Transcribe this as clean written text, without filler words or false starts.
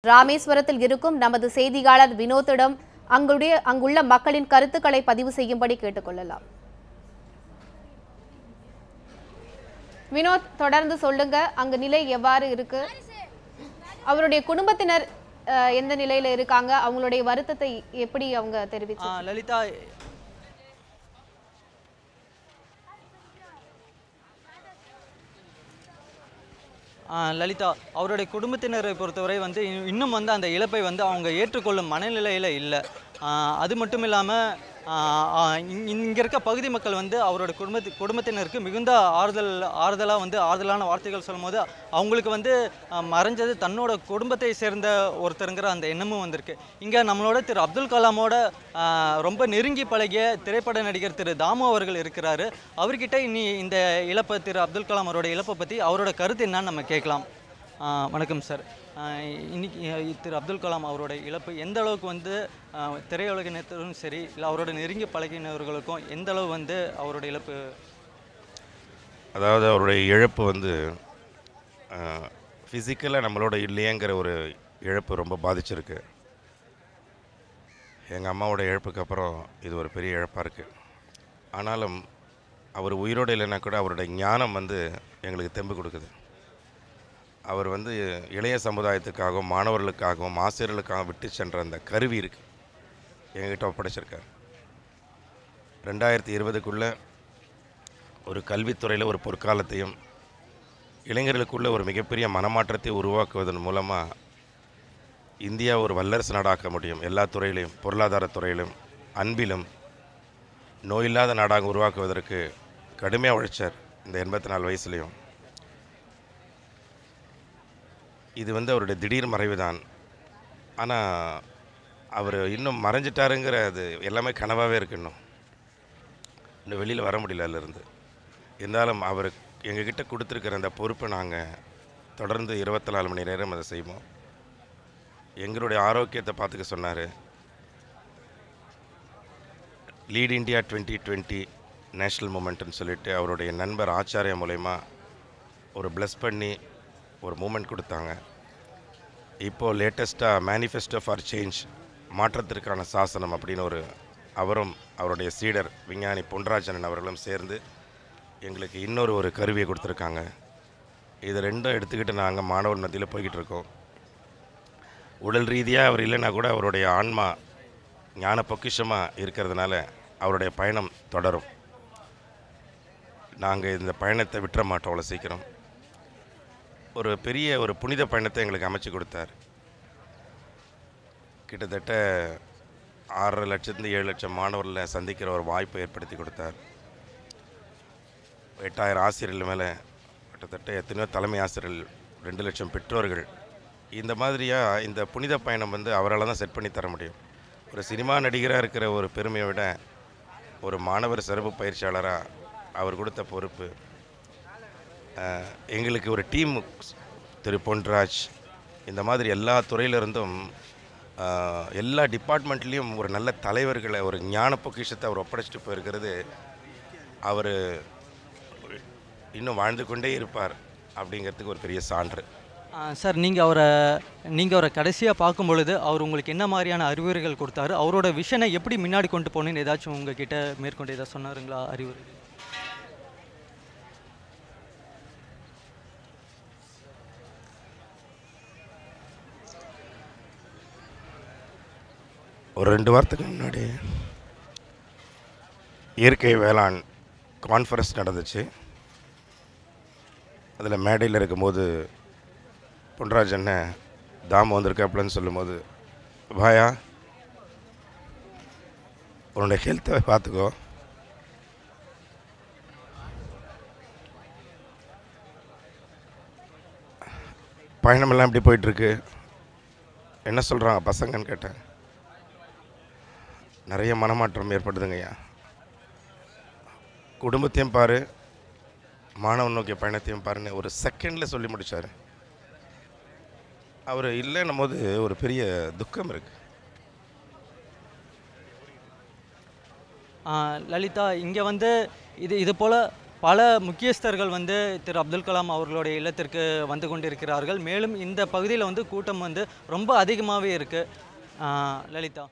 ராமேஸ்வரத்தில் இருக்கும் நமது செய்தியாளர் வினோத்திடம் அங்குள்ள மக்களின் கருத்துக்களை பதிவு செய்யும்படி கேட்டுக்கொள்ளலாம். வினோத், தொடர்ந்து சொல்லுங்க, அங்கு நிலை எவ்வாறு இருக்கு? அவருடைய குடும்பத்தினர் எந்த நிலையில இருக்காங்க? அவங்களுடைய வருத்தத்தை எப்படி அவங்க தெரிவிச்சாங்க? லலிதா, லலிதா அவருடைய குடும்பத்தினரை பொறுத்தவரை இன்னும் அந்த இழப்பை அவங்க ஏற்றுக்கொள்ளும் மனநிலையில் இல்லை. அது மட்டும் இல்லாமல் இங்கே இருக்க பகுதி மக்கள் அவரோட குடும்பத்தினருக்கு மிகுந்த ஆறுதலான வார்த்தைகள் சொல்லும்போது அவங்களுக்கு மறைஞ்சது தன்னோட குடும்பத்தை சேர்ந்த ஒருத்தருங்கிற அந்த எண்ணமும் வந்திருக்கு. இங்கே நம்மளோட திரு அப்துல் கலாமோட ரொம்ப நெருங்கி பழகிய திரைப்பட நடிகர் திரு தாமு அவர்கள் இருக்கிறாரு. அவர்கிட்ட இந்த இழப்பை, திரு அப்துல் கலாம் அவரோட இழப்பை பற்றி அவரோட கருத்து என்னன்னு நம்ம கேட்கலாம். வணக்கம் சார். இன்னைக்கு திரு அப்துல் கலாம் அவரோட இழப்பு எந்த அளவுக்கு திரையுலகினரும் சரி, இல்லை அவரோட நெருங்கி பழகினவர்களுக்கும் எந்த அளவு அவரோட இழப்பு? அதாவது அவருடைய இழப்பு ஃபிசிக்கலாக நம்மளோட இல்லையேங்கிற ஒரு இழப்பு ரொம்ப பாதிச்சிருக்கு. எங்கள் அம்மாவோட இழப்புக்கு அப்புறம் இது ஒரு பெரிய இழப்பாக இருக்குது. ஆனாலும் அவர் உயிரோடு இல்லைன்னா கூட அவருடைய ஞானம் எங்களுக்கு தெம்பு கொடுக்குது. அவர் இளைய சமுதாயத்துக்காகவும் மாணவர்களுக்காகவும் ஆசிரியர்களுக்காகவும் விட்டு சென்ற அந்த கருவி இருக்குது, எங்ககிட்ட ஒப்படைச்சிருக்கார். 2020க்குள்ளே ஒரு கல்வித்துறையில் ஒரு பொற்காலத்தையும் இளைஞர்களுக்குள்ள ஒரு மிகப்பெரிய மனமாற்றத்தை உருவாக்குவதன் மூலமாக இந்தியா ஒரு வல்லரசு நாடாக்க முடியும். எல்லா துறையிலையும், பொருளாதாரத்துறையிலும், அன்பிலும் நோயில்லாத நாடாக உருவாக்குவதற்கு கடுமையாக உழைச்சார் இந்த 84 வயசுலேயும். இது அவருடைய திடீர் மறைவு தான். ஆனால் அவர் இன்னும் மறைஞ்சிட்டாருங்கிற அது எல்லாமே கனவாகவே இருக்கு. இன்னும் வெளியில் வர முடியல அதிலிருந்து. இருந்தாலும் அவர் எங்ககிட்ட கொடுத்துருக்கிற அந்த பொறுப்பை நாங்கள் தொடர்ந்து 24 மணி நேரம் அதை செய்வோம். எங்களுடைய ஆரோக்கியத்தை பார்த்துக்க சொன்னார். லீட் இண்டியா 2020 நேஷ்னல் மூமெண்ட்டுன்னு சொல்லிட்டு அவருடைய நண்பர் ஆச்சாரியா மூலயமா ஒரு ப்ளஸ் பண்ணி ஒரு மூமெண்ட் கொடுத்தாங்க. இப்போது லேட்டஸ்ட்டாக மேனிஃபெஸ்டோ ஃபார் சேஞ்ச், மாற்றத்திற்கான சாசனம் அப்படின்னு அவரும் அவருடைய சீடர் விஞ்ஞானி பொன்ராஜன் அவர்களும் சேர்ந்து எங்களுக்கு இன்னொரு கருவியை கொடுத்துருக்காங்க. இது ரெண்டும் எடுத்துக்கிட்டு நாங்கள் மாணவர் மத்தியில் போய்கிட்டு இருக்கோம். உடல் ரீதியாக அவர் இல்லைன்னா கூட அவருடைய ஆன்மா ஞான பொக்கிஷமாக இருக்கிறதுனால அவருடைய பயணம் தொடரும். நாங்கள் இந்த பயணத்தை விட்டுற மாட்டோம் அவ்வளோ சீக்கிரம். ஒரு பெரிய புனித பயணத்தை எங்களுக்கு அமைச்சு கொடுத்தார். கிட்டத்தட்ட 6.5 லட்சத்துலேருந்து 7 லட்சம் மாணவர்களை சந்திக்கிற ஒரு வாய்ப்பை ஏற்படுத்தி கொடுத்தார். 8000 ஆசிரியர்கள் மேலே கிட்டத்தட்ட எத்தனையோ தலைமை ஆசிரியர்கள், 2 லட்சம் பெற்றோர்கள். இந்த மாதிரியாக இந்த புனித பயணம் அவரால் தான் செட் பண்ணி தர முடியும். ஒரு சினிமா நடிகராக இருக்கிற ஒரு பெருமையை விட ஒரு மாணவர் சிறப்பு பயிற்சியாளராக அவர் கொடுத்த பொறுப்பு. எங்களுக்கு ஒரு டீம், திரு பொன்ராஜ், இந்த மாதிரி எல்லா துறையிலிருந்தும் எல்லா டிபார்ட்மெண்ட்லேயும் ஒரு நல்ல தலைவர்களை, ஒரு ஞான பொக்கிஷத்தை அவர் ஒப்படைச்சிட்டு போயிருக்கிறது. அவர் இன்னும் வாழ்ந்து கொண்டே இருப்பார் அப்படிங்கிறதுக்கு ஒரு பெரிய சான்று. சார், நீங்கள் அவரை கடைசியாக பார்க்கும் பொழுது அவர் உங்களுக்கு என்ன மாதிரியான அறிவுரைகள் கொடுத்தாரு? அவரோட விஷனை எப்படி முன்னாடி கொண்டு போகணுன்னு ஏதாச்சும் உங்ககிட்ட மேற்கொண்டு ஏதாவது சொன்னாருங்களா அறிவுரை? ஒரு 2 வாரத்துக்கு முன்னாடி இயற்கை வேளாண் கான்ஃபரன்ஸ் நடந்துச்சு. அதில் மேடையில் இருக்கும்போது பொன்ராஜ் அண்ணன் தாமு வந்திருக்காப்புலன்னு சொல்லும்போது, பாயா உன்னோட ஹெல்த்தை பார்த்துக்கோ, பயணமெல்லாம் எப்படி போயிட்டுருக்கு, என்ன சொல்கிறாங்க பசங்கன்னு கேட்டேன். நிறைய மனமாற்றம் ஏற்படுதுங்கய்யா. குடும்பத்தையும் பாரு, மாணவன் நோக்கிய பயணத்தையும் பாருன்னு ஒரு செகண்டில் சொல்லி முடித்தார். அவர் இல்லைன்னும் போது ஒரு பெரிய துக்கம் இருக்குது. லலிதா, இங்கே இது போல் பல முக்கியஸ்தர்கள் வந்து திரு அப்துல் கலாம் அவர்களுடைய இல்லத்திற்கு வந்து கொண்டிருக்கிறார்கள். மேலும் இந்த பகுதியில் வந்து கூட்டம் வந்து ரொம்ப அதிகமாகவே இருக்குது. லலிதா.